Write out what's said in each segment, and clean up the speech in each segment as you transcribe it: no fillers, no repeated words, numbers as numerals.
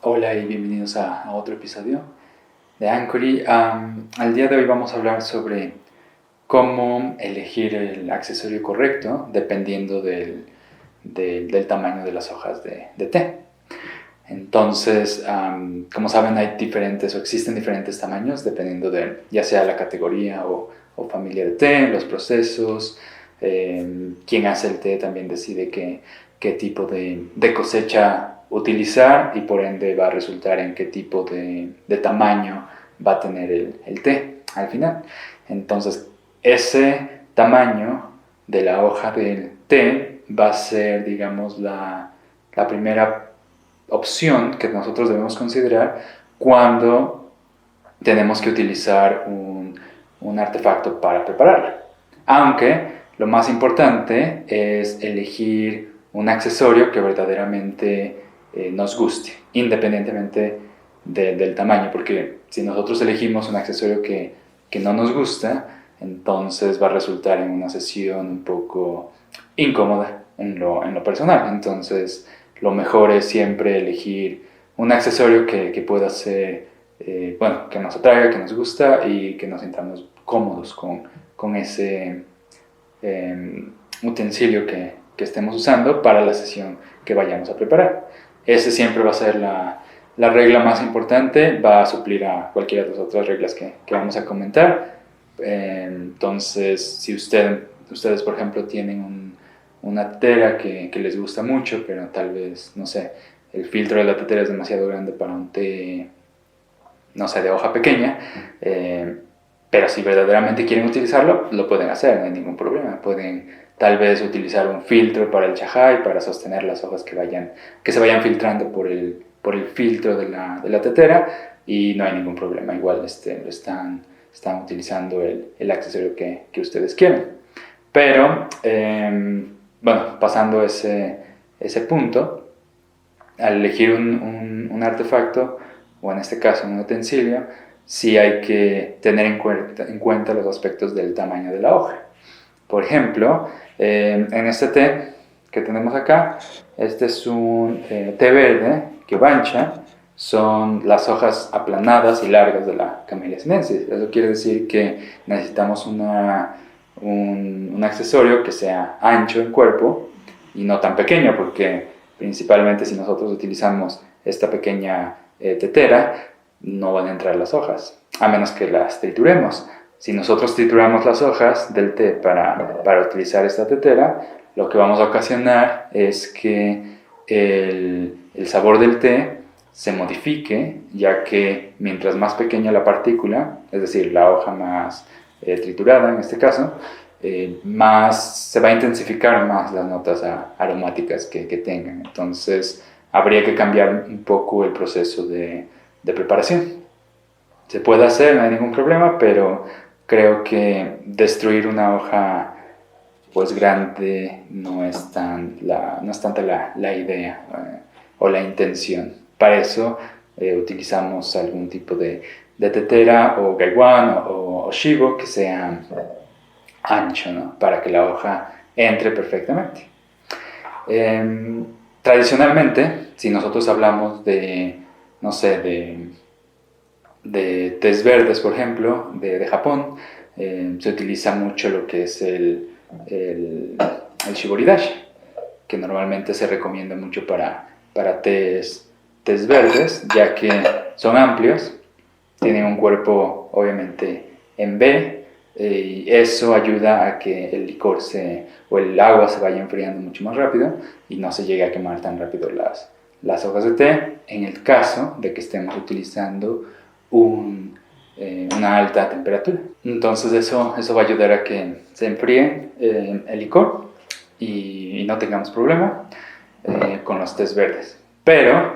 Hola y bienvenidos a otro episodio de Anchory. Al día de hoy vamos a hablar sobre cómo elegir el accesorio correcto dependiendo del tamaño de las hojas de té. Entonces, como saben, hay diferentes o existen diferentes tamaños dependiendo de ya sea la categoría o familia de té, los procesos. Quien hace el té también decide qué tipo de cosecha utilizar y por ende va a resultar en qué tipo de tamaño va a tener el té al final. Entonces, ese tamaño de la hoja del té va a ser, digamos, la primera opción que nosotros debemos considerar cuando tenemos que utilizar un artefacto para prepararlo. Aunque lo más importante es elegir un accesorio que verdaderamente nos guste, independientemente del tamaño, porque si nosotros elegimos un accesorio que no nos gusta, entonces va a resultar en una sesión un poco incómoda en lo personal. Entonces, lo mejor es siempre elegir un accesorio que pueda ser, que nos atraiga, que nos gusta y que nos sintamos cómodos con ese utensilio que estemos usando para la sesión que vayamos a preparar. Ese siempre va a ser la regla más importante, va a suplir a cualquiera de las otras reglas que vamos a comentar. Entonces, si ustedes, por ejemplo, tienen una tetera que les gusta mucho, pero tal vez, no sé, el filtro de la tetera es demasiado grande para un té, no sé, de hoja pequeña, pero si verdaderamente quieren utilizarlo, lo pueden hacer, no hay ningún problema. Pueden tal vez utilizar un filtro para el chajay, para sostener las hojas que se vayan filtrando por el filtro de la tetera, y no hay ningún problema. Igual están utilizando el accesorio que ustedes quieren. Pero, pasando ese punto, al elegir un artefacto, o en este caso un utensilio, sí hay que tener en cuenta los aspectos del tamaño de la hoja. Por ejemplo, en este té que tenemos acá, este es un té verde que bancha, son las hojas aplanadas y largas de la Camellia sinensis. Eso quiere decir que necesitamos un accesorio que sea ancho en cuerpo y no tan pequeño, porque principalmente si nosotros utilizamos esta pequeña tetera, no van a entrar las hojas, a menos que las trituremos. Si nosotros trituramos las hojas del té para utilizar esta tetera, lo que vamos a ocasionar es que el sabor del té se modifique, ya que mientras más pequeña la partícula, es decir, la hoja más triturada en este caso, más se va a intensificar más las notas aromáticas que tengan. Entonces habría que cambiar un poco el proceso de preparación. Se puede hacer, no hay ningún problema, pero creo que destruir una hoja pues grande no es tanta la idea o la intención. Para eso utilizamos algún tipo de tetera o gaiwan o shibo que sea ancho, ¿no? Para que la hoja entre perfectamente. Tradicionalmente, si nosotros hablamos de, no sé, de tés verdes, por ejemplo, de Japón, se utiliza mucho lo que es el shiboridashi, que normalmente se recomienda mucho para tés verdes, ya que son amplios, tienen un cuerpo obviamente en B, y eso ayuda a que el licor o el agua se vaya enfriando mucho más rápido y no se llegue a quemar tan rápido las hojas de té, en el caso de que estemos utilizando una alta temperatura. Entonces eso va a ayudar a que se enfríe el licor y no tengamos problema con los tés verdes. Pero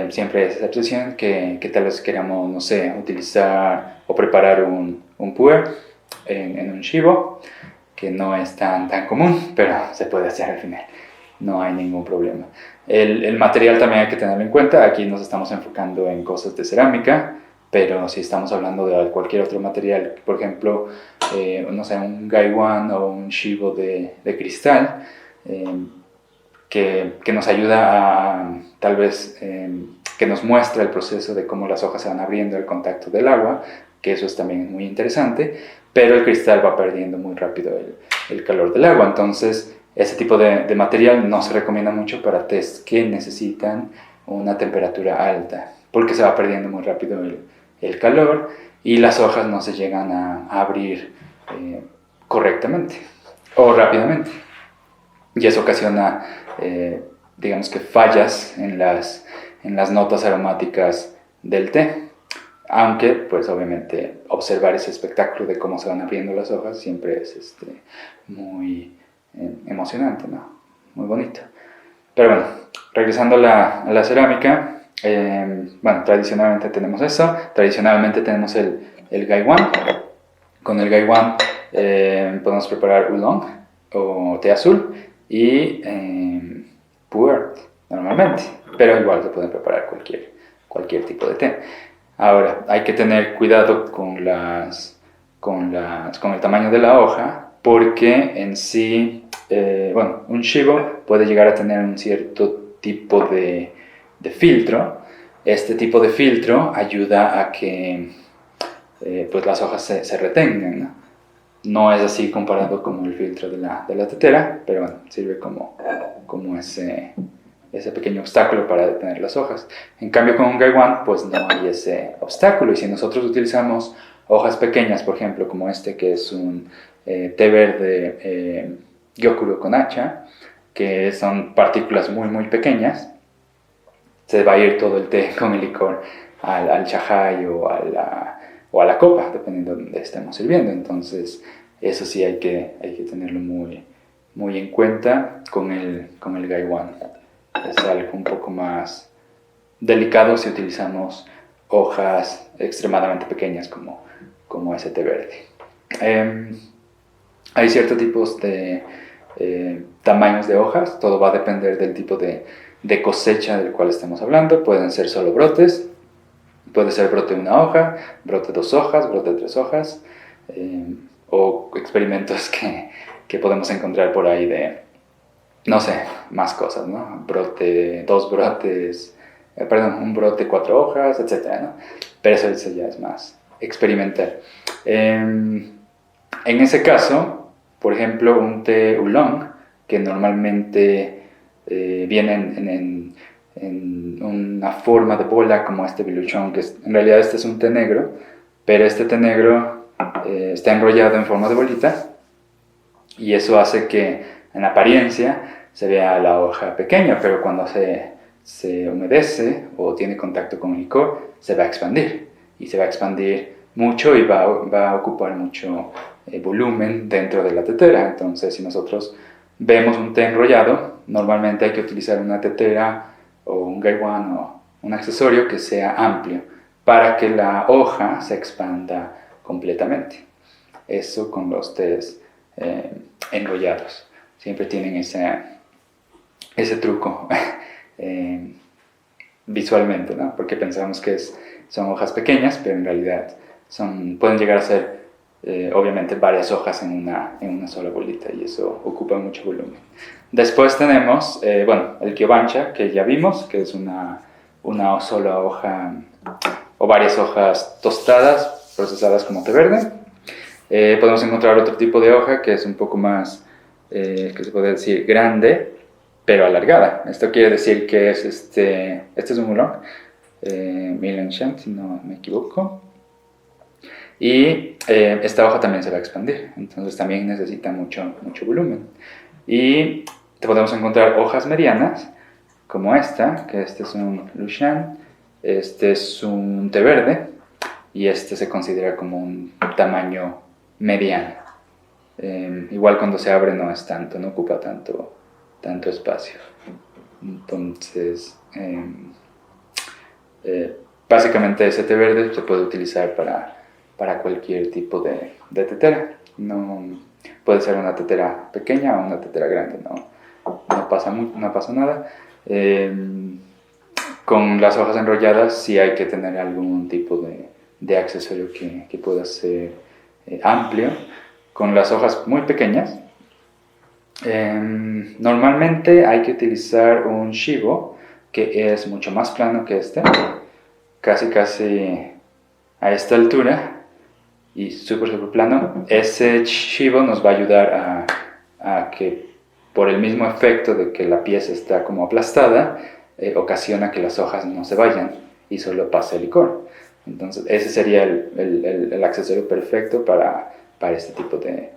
siempre hay esa excepción que tal vez queramos, no sé, utilizar o preparar un puer en un shibo, que no es tan común, pero se puede hacer al final. No hay ningún problema. El material también hay que tenerlo en cuenta. Aquí nos estamos enfocando en cosas de cerámica, pero si estamos hablando de cualquier otro material, por ejemplo, no sé, un gaiwan o un shibo de cristal, que nos ayuda a tal vez que nos muestra el proceso de cómo las hojas se van abriendo al contacto del agua, que eso es también muy interesante, pero el cristal va perdiendo muy rápido el calor del agua. Entonces, ese tipo de material no se recomienda mucho para test que necesitan una temperatura alta, porque se va perdiendo muy rápido el calor y las hojas no se llegan a abrir correctamente o rápidamente. Y eso ocasiona, digamos que fallas en las notas aromáticas del té. Aunque, pues obviamente, observar ese espectáculo de cómo se van abriendo las hojas siempre es muy emocionante, ¿no? Muy bonito. Pero bueno, regresando a la cerámica, bueno, tradicionalmente tenemos eso. Tradicionalmente tenemos el gaiwan. Con el gaiwan podemos preparar oolong o té azul y pu'er normalmente, pero igual se pueden preparar cualquier tipo de té. Ahora, hay que tener cuidado con el tamaño de la hoja, porque en sí, bueno, un chibo puede llegar a tener un cierto tipo de filtro. Este tipo de filtro ayuda a que pues las hojas se retengan, ¿no? No es así comparado con el filtro de la tetera, pero bueno, sirve como ese pequeño obstáculo para detener las hojas. En cambio, con un gaiwan, pues no hay ese obstáculo. Y si nosotros utilizamos hojas pequeñas, por ejemplo, como este, que es un té verde gyokuro con hacha, que son partículas muy, muy pequeñas, se va a ir todo el té con el licor al chajay o a la copa, dependiendo de donde estemos sirviendo. Entonces, eso sí hay que tenerlo muy, muy en cuenta con el gaiwan. Es algo un poco más delicado si utilizamos hojas extremadamente pequeñas como ese té verde. Hay ciertos tipos de tamaños de hojas. Todo va a depender del tipo de cosecha del cual estemos hablando. Pueden ser solo brotes, puede ser brote de una hoja, brote de 2 hojas, brote de 3 hojas, o experimentos que podemos encontrar por ahí de, no sé, más cosas, ¿no? Dos brotes, un brote, 4 hojas, etc., ¿no? Pero eso ya es más experimental. En ese caso, por ejemplo, un té oolong, que normalmente viene en una forma de bola como este biluchón, que en realidad este es un té negro, pero este té negro está enrollado en forma de bolita, y eso hace que en apariencia se vea la hoja pequeña, pero cuando se humedece o tiene contacto con el licor, se va a expandir, y se va a expandir mucho y va a ocupar mucho volumen dentro de la tetera. Entonces, si nosotros vemos un té enrollado, normalmente hay que utilizar una tetera o un gaiwan o un accesorio que sea amplio para que la hoja se expanda completamente. Eso con los tés enrollados. Siempre tienen ese truco visualmente, ¿no? Porque pensamos que son hojas pequeñas, pero en realidad pueden llegar a ser obviamente varias hojas en una sola bolita, y eso ocupa mucho volumen. Después tenemos, el kyobancha, que ya vimos, que es una sola hoja o varias hojas tostadas, procesadas como té verde. Podemos encontrar otro tipo de hoja que es un poco más, que se puede decir, grande, pero alargada. Esto quiere decir que este es un oolong, Milanshan, si no me equivoco. Y esta hoja también se va a expandir, entonces también necesita mucho volumen. Y podemos encontrar hojas medianas, como esta, que este es un Lushan, este es un té verde, y este se considera como un tamaño mediano. Igual cuando se abre no es tanto, no ocupa tanto espacio. Entonces, básicamente ese té verde se puede utilizar para cualquier tipo de tetera. No, puede ser una tetera pequeña o una tetera grande, no pasa nada. Con las hojas enrolladas sí hay que tener algún tipo de accesorio que pueda ser amplio. Con las hojas muy pequeñas, normalmente hay que utilizar un shibo que es mucho más plano que este, casi a esta altura, y súper plano. Ese chivo nos va a ayudar a que, por el mismo efecto de que la pieza está como aplastada, ocasiona que las hojas no se vayan y solo pase el licor. Entonces ese sería el accesorio perfecto para este tipo de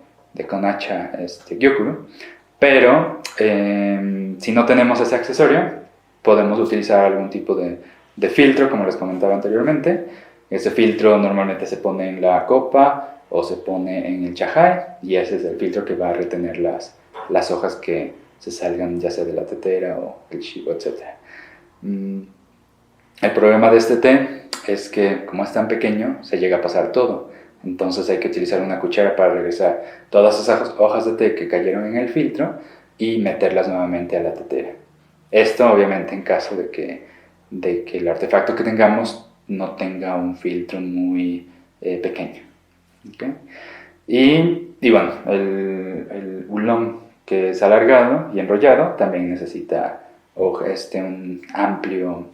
konacha gyokuro. Pero si no tenemos ese accesorio, podemos utilizar algún tipo de filtro, como les comentaba anteriormente. Ese filtro normalmente se pone en la copa o se pone en el chajai, y ese es el filtro que va a retener las hojas que se salgan ya sea de la tetera o el chibo, etc. El problema de este té es que, como es tan pequeño, se llega a pasar todo. Entonces hay que utilizar una cuchara para regresar todas esas hojas de té que cayeron en el filtro y meterlas nuevamente a la tetera. Esto obviamente en caso de que el artefacto que tengamos no tenga un filtro muy pequeño. ¿Okay? Y bueno, el oolong, que es alargado y enrollado, también necesita un amplio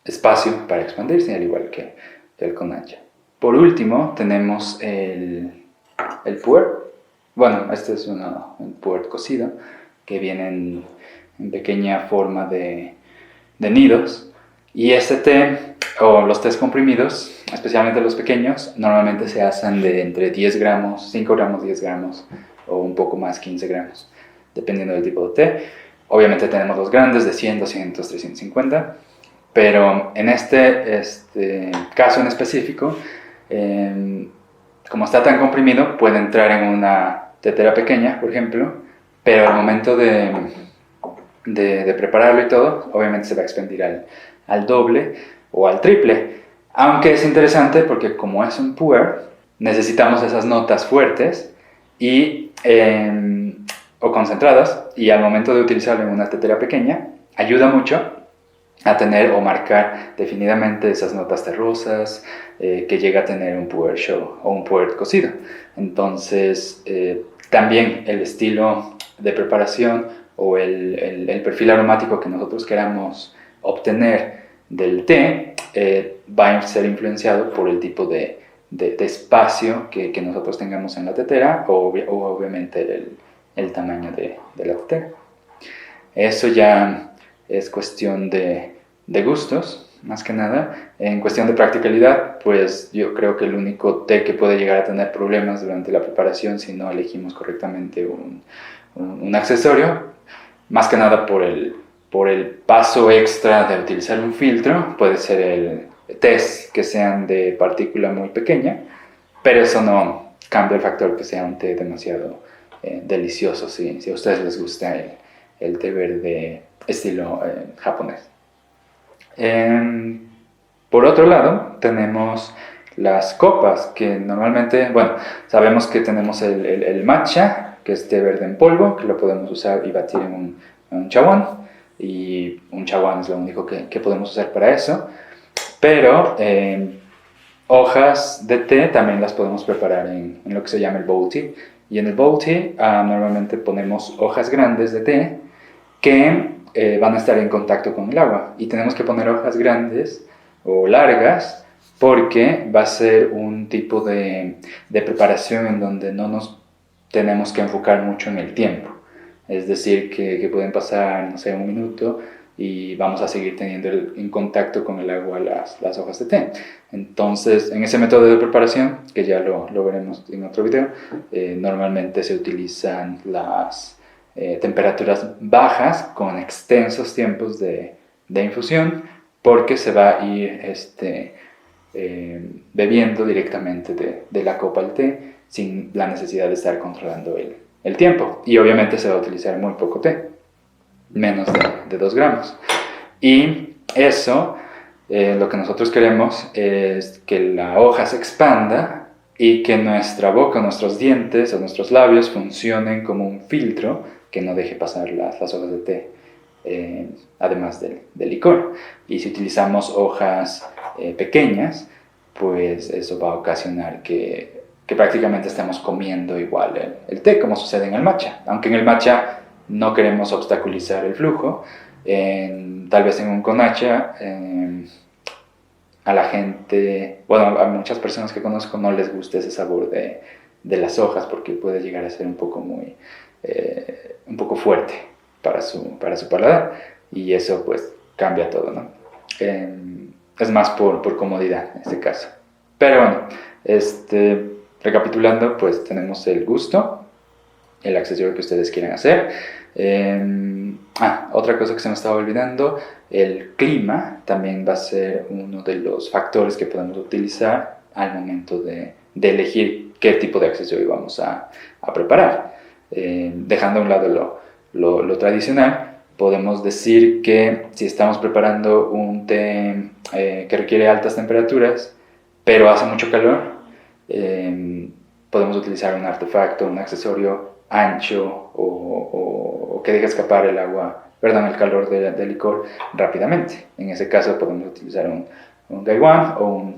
espacio para expandirse, al igual que el konacha. Por último tenemos el puer. Bueno, este es un puer cocido que viene en pequeña forma de nidos, y este té, o los tés comprimidos, especialmente los pequeños, normalmente se hacen de entre 10 gramos, 5 gramos, 10 gramos o un poco más, 15 gramos, dependiendo del tipo de té. Obviamente tenemos los grandes de 100, 200, 350, pero en este caso en específico, como está tan comprimido, puede entrar en una tetera pequeña, por ejemplo, pero al momento de prepararlo y todo, obviamente se va a expandir al doble o al triple. Aunque es interesante porque, como es un puer, necesitamos esas notas fuertes o concentradas, y al momento de utilizarlo en una tetera pequeña ayuda mucho a tener o marcar definidamente esas notas terrosas que llega a tener un puer show o un puer cocido. Entonces también el estilo de preparación o el perfil aromático que nosotros queramos obtener del té va a ser influenciado por el tipo de espacio que nosotros tengamos en la tetera, o obviamente el tamaño de la tetera. Eso ya es cuestión de gustos, más que nada. En cuestión de practicalidad, pues yo creo que el único té que puede llegar a tener problemas durante la preparación si no elegimos correctamente un accesorio, más que nada por el paso extra de utilizar un filtro, puede ser el tés que sean de partícula muy pequeña, pero eso no cambia el factor que sea un té demasiado delicioso si a ustedes les gusta el té verde estilo japonés. Por otro lado, tenemos las copas, que normalmente, bueno, sabemos que tenemos el matcha, que es té verde en polvo, que lo podemos usar y batir en un chawan, y un chawan es lo único que podemos usar para eso. Pero hojas de té también las podemos preparar en lo que se llama el bowl tea. Y en el bowl tea normalmente ponemos hojas grandes de té que van a estar en contacto con el agua. Y tenemos que poner hojas grandes o largas porque va a ser un tipo de preparación en donde no nos tenemos que enfocar mucho en el tiempo. Es decir, que pueden pasar, no sé, un minuto y vamos a seguir teniendo en contacto con el agua las hojas de té. Entonces, en ese método de preparación, que ya lo veremos en otro video, normalmente se utilizan las temperaturas bajas con extensos tiempos de infusión, porque se va a ir bebiendo directamente de la copa el té sin la necesidad de estar controlando el tiempo. Y obviamente se va a utilizar muy poco té, menos de 2 gramos. Y eso, lo que nosotros queremos es que la hoja se expanda y que nuestra boca, nuestros dientes o nuestros labios funcionen como un filtro que no deje pasar las hojas de té, además del licor. Y si utilizamos hojas pequeñas, pues eso va a ocasionar que prácticamente estemos comiendo igual el té, como sucede en el matcha. Aunque en el matcha no queremos obstaculizar el flujo. Tal vez en un konacha, a la gente, bueno, a muchas personas que conozco no les gusta ese sabor de las hojas porque puede llegar a ser un poco un poco fuerte para su paladar, y eso pues cambia todo, ¿no? Es más por comodidad en este caso. Pero bueno, recapitulando, pues tenemos el gusto, el accesorio que ustedes quieran hacer. Otra cosa que se me estaba olvidando, el clima también va a ser uno de los factores que podemos utilizar al momento de elegir qué tipo de accesorio vamos a preparar. Dejando a un lado lo tradicional, podemos decir que si estamos preparando un té que requiere altas temperaturas, pero hace mucho calor, podemos utilizar un artefacto, un accesorio ancho o que deje escapar el calor del licor rápidamente. En ese caso podemos utilizar un gaiwan o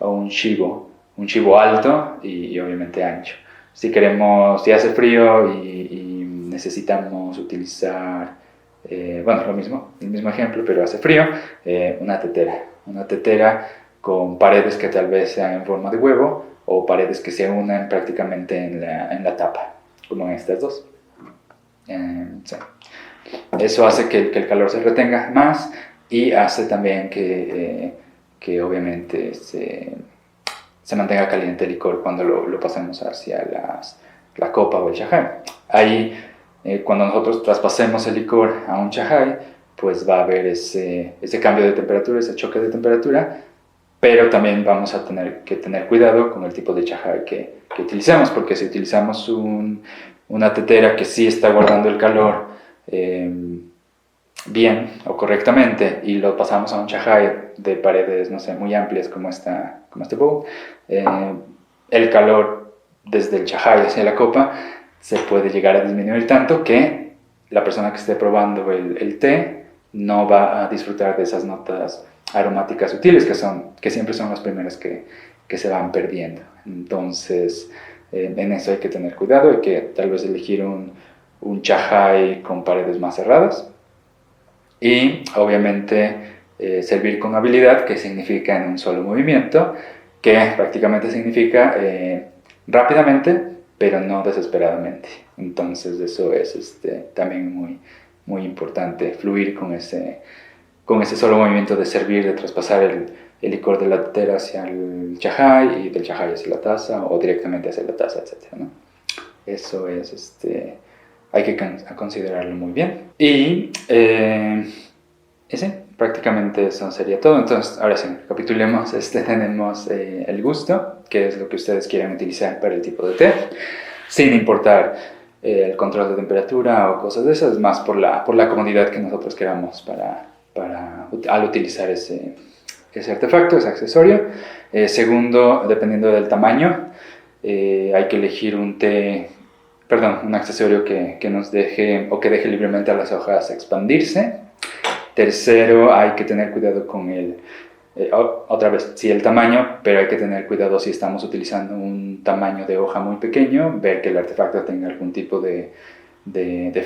un shibo alto y obviamente ancho. Si hace frío y necesitamos utilizar, lo mismo, el mismo ejemplo, pero hace frío, una tetera con paredes que tal vez sean en forma de huevo o paredes que se unan prácticamente en la tapa, como en estas dos. Sí. Eso hace que el calor se retenga más y hace también que obviamente se mantenga caliente el licor cuando lo pasemos hacia la copa o el chajai. Ahí, cuando nosotros traspasemos el licor a un chajai, pues va a haber ese cambio de temperatura, ese choque de temperatura, pero también vamos a tener que tener cuidado con el tipo de chajai que utilicemos, porque si utilizamos una tetera que sí está guardando el calor bien o correctamente y lo pasamos a un chajai de paredes, no sé, muy amplias como este bowl, el calor desde el chajai hacia la copa se puede llegar a disminuir tanto que la persona que esté probando el té no va a disfrutar de esas notas aromáticas sutiles que siempre son las primeras que se van perdiendo. Entonces, en eso hay que tener cuidado, hay que tal vez elegir un chajai con paredes más cerradas y obviamente servir con habilidad, que significa en un solo movimiento, que prácticamente significa rápidamente, pero no desesperadamente. Entonces eso es también muy, muy importante, fluir con ese solo movimiento de servir, de traspasar el licor de la tetera hacia el chajai y del chajai hacia la taza o directamente hacia la taza, etc., ¿no? Eso hay que considerarlo muy bien. Y prácticamente eso sería todo. Entonces, ahora sí, recapitulemos. Tenemos el gusto, que es lo que ustedes quieren utilizar para el tipo de té, sin importar el control de temperatura o cosas de esas, más por la comodidad que nosotros queramos al utilizar ese artefacto, ese accesorio. Segundo, dependiendo del tamaño, hay que elegir un accesorio que nos deje o que deje libremente a las hojas expandirse. Tercero, hay que tener cuidado con otra vez, sí, el tamaño, pero hay que tener cuidado si estamos utilizando un tamaño de hoja muy pequeño, ver que el artefacto tenga algún tipo de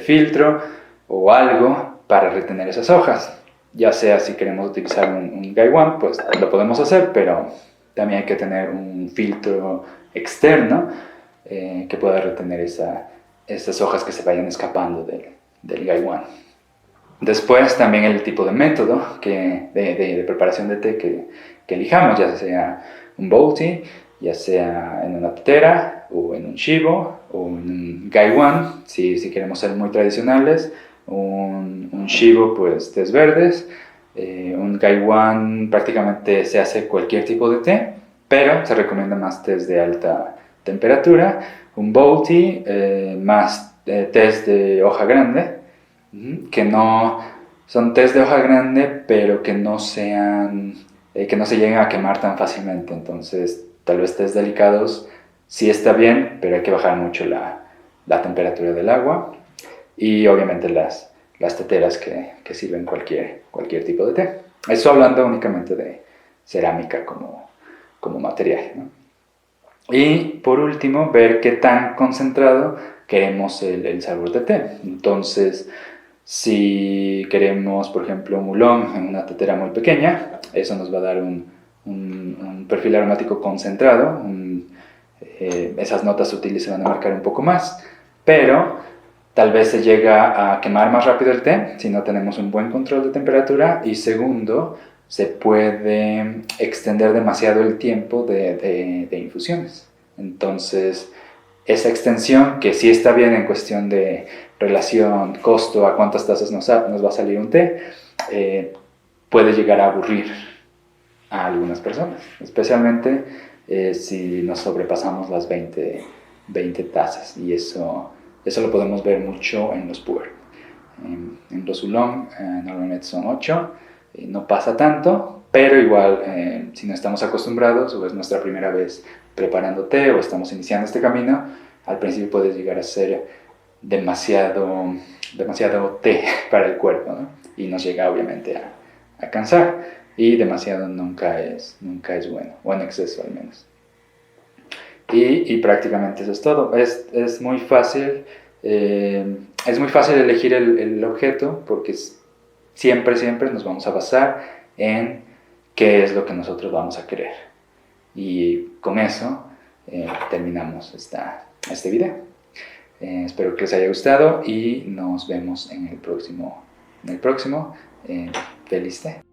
filtro o algo para retener esas hojas. Ya sea si queremos utilizar un gaiwan, pues lo podemos hacer, pero también hay que tener un filtro externo que pueda retener esas hojas que se vayan escapando del gaiwan. Después también el tipo de método de preparación de té que elijamos, ya sea un bowl tea, ya sea en una tetera o en un shibo o en un gaiwan, si queremos ser muy tradicionales. Un shibo, pues tés verdes. Un gaiwan prácticamente se hace cualquier tipo de té, pero se recomienda más tés de alta temperatura. Un bowl tea, más tés de hoja grande, que no son tés de hoja grande, pero que no se lleguen a quemar tan fácilmente. Entonces, tal vez tés delicados sí está bien, pero hay que bajar mucho la temperatura del agua. Y obviamente las teteras que sirven cualquier tipo de té. Eso hablando únicamente de cerámica como material, ¿no? Y por último, ver qué tan concentrado queremos el sabor de té. Entonces, si queremos, por ejemplo, un oolong en una tetera muy pequeña, eso nos va a dar un perfil aromático concentrado, esas notas sutiles se van a marcar un poco más, pero tal vez se llega a quemar más rápido el té si no tenemos un buen control de temperatura, y segundo, se puede extender demasiado el tiempo de infusiones. Entonces, esa extensión, que sí está bien en cuestión de relación costo a cuántas tazas nos va a salir un té, puede llegar a aburrir a algunas personas, especialmente si nos sobrepasamos las 20 tazas, y eso lo podemos ver mucho en los puer. En los oolong normalmente son 8, no pasa tanto, pero igual si no estamos acostumbrados o es nuestra primera vez preparando té o estamos iniciando este camino, al principio puede llegar a ser demasiado té para el cuerpo, ¿no? Y nos llega obviamente a cansar, y demasiado nunca es bueno, o en exceso al menos. Y prácticamente eso es todo. Es muy fácil elegir el objeto, porque siempre nos vamos a basar en qué es lo que nosotros vamos a querer. Y con eso terminamos este video. Espero que les haya gustado y nos vemos en el próximo. Feliz té.